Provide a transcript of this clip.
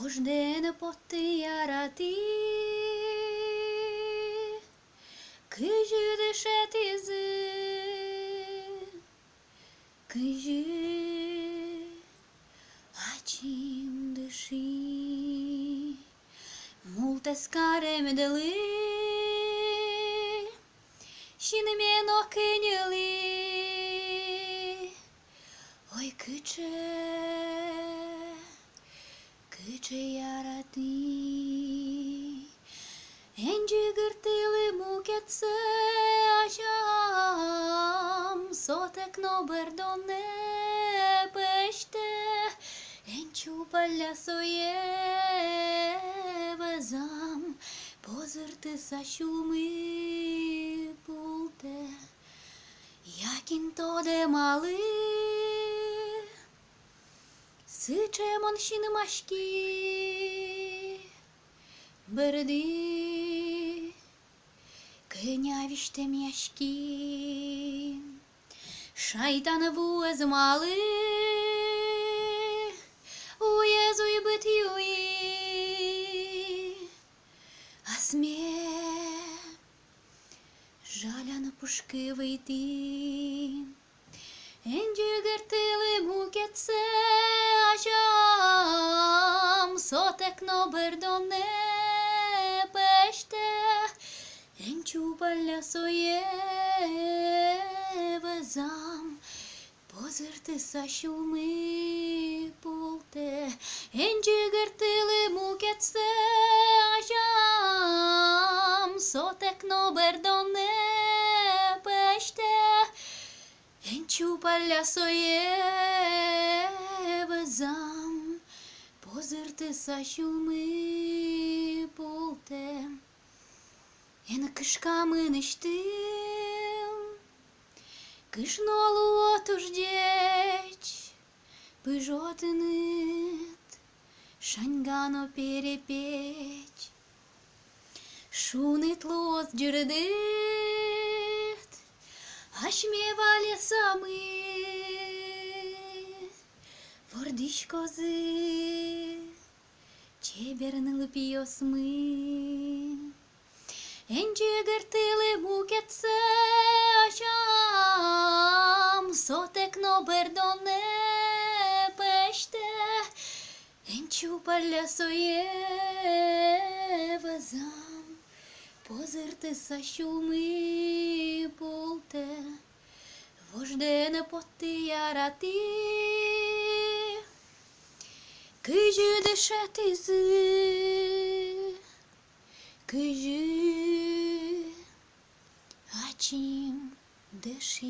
Vojde ne potti yarati Kıcı dışetizi Kıcı Açim dışı Multe скаре медали Şinimeno kınyali Oy Kıcı yarati Enci gırtılı muketse Aşam Sotek no berdone pește Enciu paljasoje vezam Pozırtı saçulmi pulte Yakin to de malı Сичемон шинмашки Берди Княвіште м'яшки Шайтанову змали Уєзуй битюї А смє Жаля на пушки вийти Енджі гертили мукетце Aşam Sotek no berdone pește Enciu paljasoje vezam Pozırtı saçulmi pulte Enci gırtılı muketse Aşam Sotek no berdone pește Enciu paljasoje vezam Pozırtı saçulmi pulte En kışkamın içtim Kışnolu otujdeç Pıjotınıt Şangano перепеч Шунит лос джердит Ашмевали самы Вордищ козы Чебернили пьосми Енчі гертили мукетце Aşam Sotek no berdone pește Enciu paljasoje vezam Pozırtı saçulmi pulte Vojde ne potti yarati Kıcı dışetizi Kıcı Açim dışı